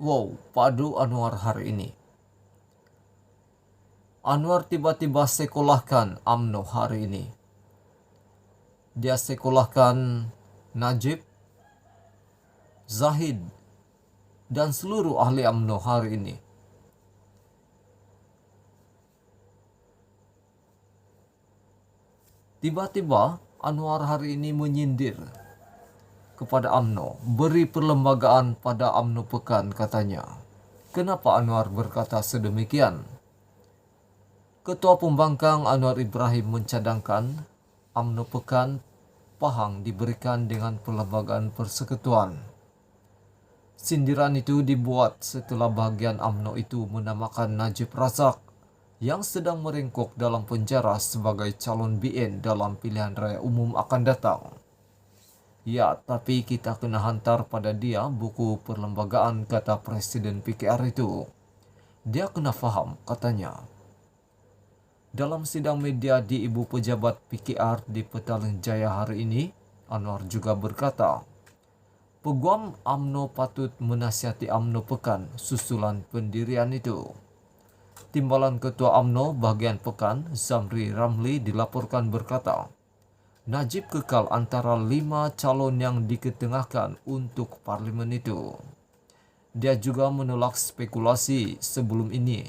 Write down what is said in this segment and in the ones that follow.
Wow, padu Anwar hari ini. Anwar tiba-tiba sekolahkan UMNO hari ini. Dia sekolahkan Najib, Zahid, dan seluruh ahli UMNO hari ini. Tiba-tiba Anwar hari ini menyindir kepada UMNO, beri perlembagaan pada UMNO Pekan katanya. Kenapa Anwar berkata sedemikian? Ketua Pembangkang Anwar Ibrahim mencadangkan UMNO Pekan Pahang diberikan dengan perlembagaan persekutuan. Sindiran itu dibuat setelah bahagian UMNO itu menamakan Najib Razak yang sedang merengkok dalam penjara sebagai calon BN dalam pilihan raya umum akan datang. Ya, tapi kita kena hantar pada dia buku perlembagaan, kata Presiden PKR itu. Dia kena faham, katanya. Dalam sidang media di Ibu Pejabat PKR di Petaling Jaya hari ini, Anwar juga berkata, Peguam UMNO patut menasihati UMNO Pekan susulan pendirian itu. Timbalan Ketua UMNO bagian Pekan, Zamri Ramli, dilaporkan berkata, Najib kekal antara 5 calon yang diketengahkan untuk parlimen itu. Dia juga menolak spekulasi sebelum ini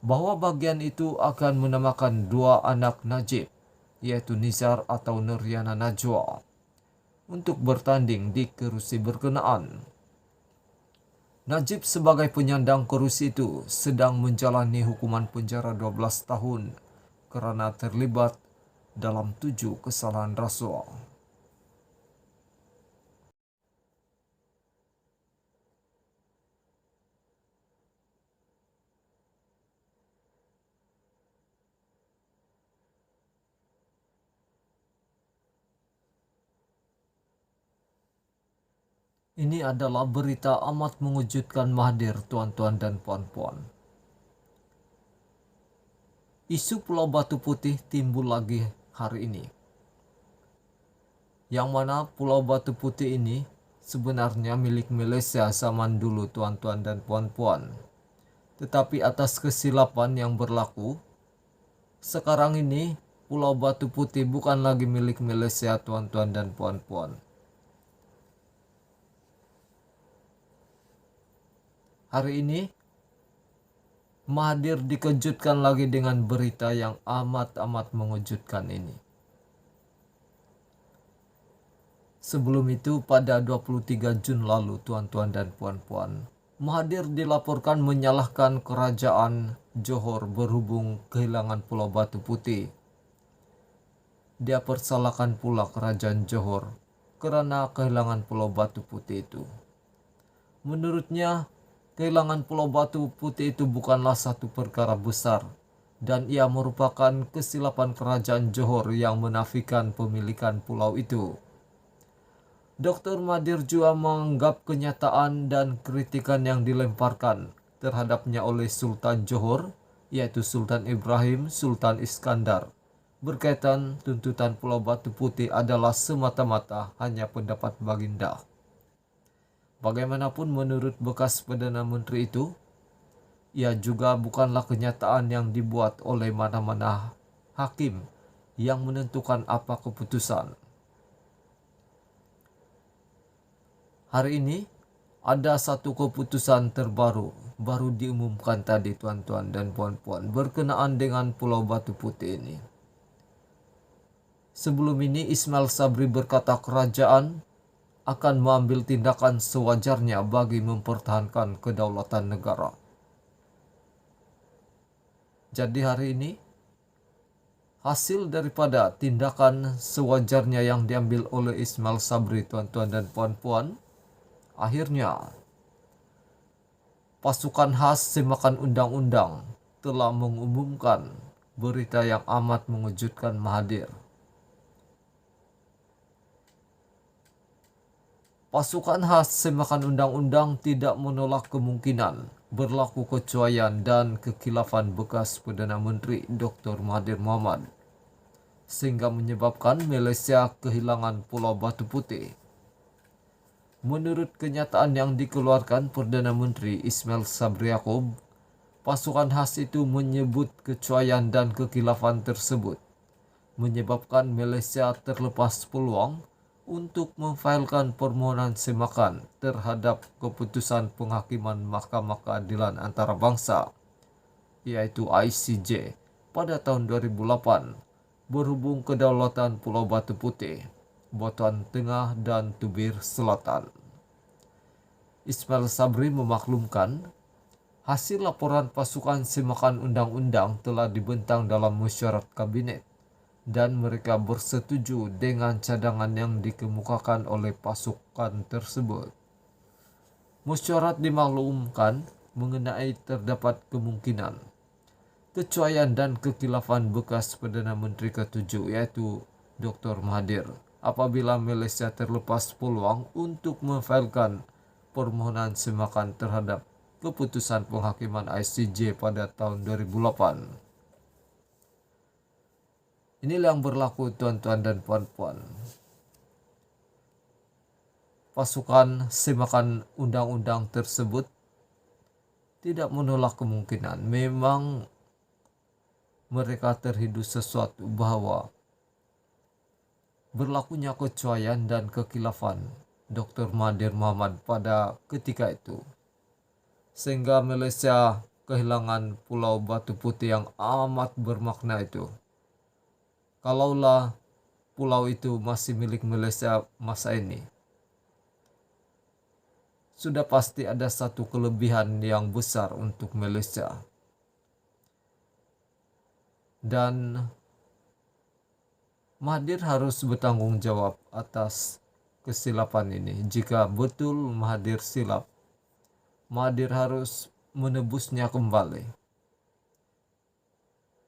bahwa bagian itu akan menamakan 2 anak Najib, yaitu Nizar atau Nuryana Najwa, untuk bertanding di kerusi berkenaan. Najib sebagai penyandang kerusi itu sedang menjalani hukuman penjara 12 tahun kerana terlibat dalam 7 kesalahan rasuah. Ini adalah berita amat mengejutkan Mahathir, tuan-tuan dan puan-puan. Isu Pulau Batu Putih timbul lagi hari ini. Yang mana Pulau Batu Putih ini sebenarnya milik Malaysia zaman dulu, tuan-tuan dan puan-puan. Tetapi atas kesilapan yang berlaku, sekarang ini Pulau Batu Putih bukan lagi milik Malaysia, tuan-tuan dan puan-puan. Hari ini Mahathir dikejutkan lagi dengan berita yang amat-amat mengejutkan ini. Sebelum itu pada 23 Jun lalu, tuan-tuan dan puan-puan, Mahathir dilaporkan menyalahkan kerajaan Johor berhubung kehilangan Pulau Batu Putih. Dia persalahkan pula kerajaan Johor kerana kehilangan Pulau Batu Putih itu. Menurutnya, kehilangan Pulau Batu Putih itu bukanlah satu perkara besar dan ia merupakan kesilapan kerajaan Johor yang menafikan pemilikan pulau itu. Dr. Mahathir juga menganggap kenyataan dan kritikan yang dilemparkan terhadapnya oleh Sultan Johor, yaitu Sultan Ibrahim Sultan Iskandar, berkaitan tuntutan Pulau Batu Putih adalah semata-mata hanya pendapat baginda. Bagaimanapun menurut bekas Perdana Menteri itu, ia juga bukanlah kenyataan yang dibuat oleh mana-mana hakim yang menentukan apa keputusan. Hari ini ada satu keputusan terbaru baru diumumkan tadi, tuan-tuan dan puan-puan, berkenaan dengan Pulau Batu Putih ini. Sebelum ini Ismail Sabri berkata kerajaan akan mengambil tindakan sewajarnya bagi mempertahankan kedaulatan negara. Jadi hari ini, hasil daripada tindakan sewajarnya yang diambil oleh Ismail Sabri, tuan-tuan dan puan-puan, akhirnya pasukan khas semakan undang-undang telah mengumumkan berita yang amat mengejutkan Mahathir. Pasukan khas semakan undang-undang tidak menolak kemungkinan berlaku kecuaian dan kekhilafan bekas Perdana Menteri Dr. Mahathir Mohamad, sehingga menyebabkan Malaysia kehilangan Pulau Batu Putih. Menurut kenyataan yang dikeluarkan Perdana Menteri Ismail Sabri Yaakob, pasukan khas itu menyebut kecuaian dan kekhilafan tersebut menyebabkan Malaysia terlepas peluang untuk memfailkan permohonan semakan terhadap keputusan penghakiman Mahkamah Keadilan Antarabangsa, yaitu ICJ, pada tahun 2008 berhubung kedaulatan Pulau Batu Putih, Buatan Tengah dan Tubir Selatan. Ismail Sabri memaklumkan hasil laporan pasukan semakan undang-undang telah dibentang dalam mesyuarat kabinet dan mereka bersetuju dengan cadangan yang dikemukakan oleh pasukan tersebut. Mesyuarat dimaklumkan mengenai terdapat kemungkinan kecuaian dan kekhilafan bekas Perdana Menteri ke-7 yaitu Dr. Mahathir apabila Malaysia terlepas peluang untuk memfailkan permohonan semakan terhadap keputusan penghakiman ICJ pada tahun 2008. Inilah yang berlaku tuan-tuan dan puan-puan. Pasukan semakan undang-undang tersebut tidak menolak kemungkinan memang mereka terhidu sesuatu bahwa berlakunya kecuaian dan kekhilafan Dr. Mahathir Mohamad pada ketika itu, sehingga Malaysia kehilangan Pulau Batu Putih yang amat bermakna itu. Kalaulah pulau itu masih milik Malaysia masa ini, sudah pasti ada satu kelebihan yang besar untuk Malaysia. Dan Mahathir harus bertanggung jawab atas kesilapan ini. Jika betul Mahathir silap, Mahathir harus menebusnya kembali.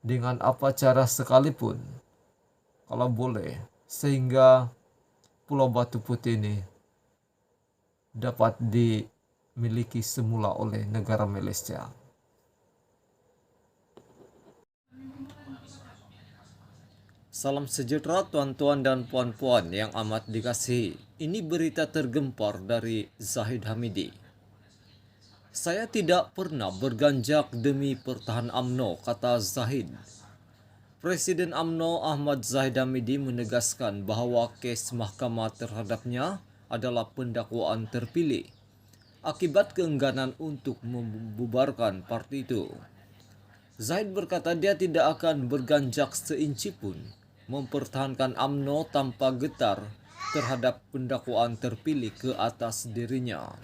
Dengan apa cara sekalipun, kalau boleh, sehingga Pulau Batu Putih ini dapat dimiliki semula oleh negara Malaysia. Salam sejahtera tuan-tuan dan puan-puan yang amat dikasihi. Ini berita tergempar dari Zahid Hamidi. Saya tidak pernah berganjak demi pertahanan UMNO, kata Zahid. Presiden UMNO Ahmad Zahid Hamidi menegaskan bahawa kes mahkamah terhadapnya adalah pendakwaan terpilih akibat keengganan untuk membubarkan parti itu. Zahid berkata dia tidak akan berganjak seinci pun mempertahankan UMNO tanpa getar terhadap pendakwaan terpilih ke atas dirinya.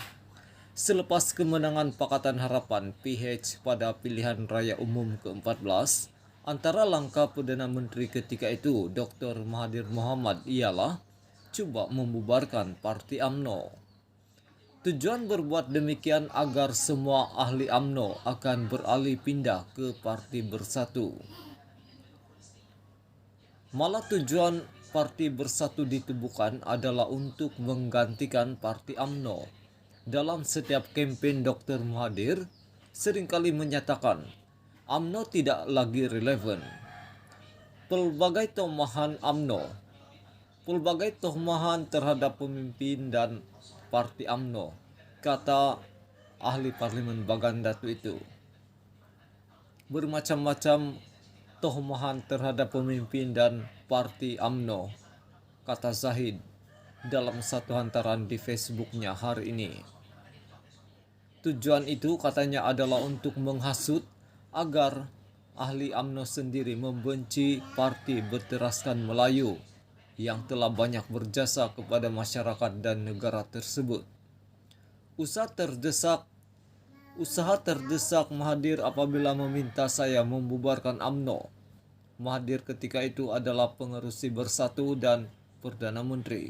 Selepas kemenangan Pakatan Harapan PH pada pilihan raya umum ke-14, antara langkah Perdana Menteri ketika itu Dr. Mahathir Mohamad ialah cuba membubarkan parti UMNO. Tujuan berbuat demikian agar semua ahli UMNO akan beralih pindah ke Parti Bersatu. Malah tujuan Parti Bersatu ditubuhkan adalah untuk menggantikan Parti UMNO. Dalam setiap kempen Dr. Mahathir seringkali menyatakan UMNO tidak lagi relevan. Pelbagai tomahan UMNO, pelbagai tomahan terhadap pemimpin dan Parti UMNO, kata ahli parlimen Bagan Datu itu. Bermacam-macam tomahan terhadap pemimpin dan Parti UMNO, kata Zahid dalam satu hantaran di Facebooknya hari ini. Tujuan itu katanya adalah untuk menghasut agar ahli UMNO sendiri membenci parti berteraskan Melayu yang telah banyak berjasa kepada masyarakat dan negara tersebut. Usaha terdesak Mahathir apabila meminta saya membubarkan UMNO. Mahathir ketika itu adalah pengerusi Bersatu dan Perdana Menteri.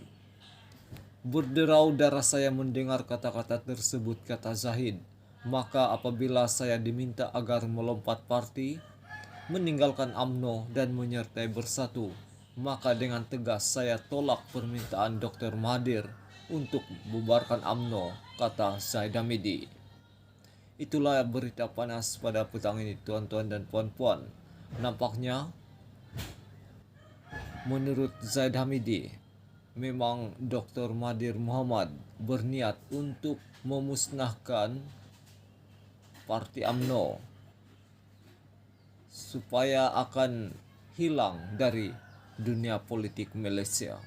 Berderau darah saya mendengar kata-kata tersebut, kata Zahid. Maka apabila saya diminta agar melompat parti, meninggalkan UMNO dan menyertai Bersatu, maka dengan tegas saya tolak permintaan Dr. Mahathir untuk bubarkan UMNO, kata Zahid Hamidi. Itulah berita panas pada petang ini tuan-tuan dan puan-puan. Nampaknya menurut Zahid Hamidi, memang Dr. Mahathir Mohamad berniat untuk memusnahkan Parti UMNO supaya akan hilang dari dunia politik Malaysia.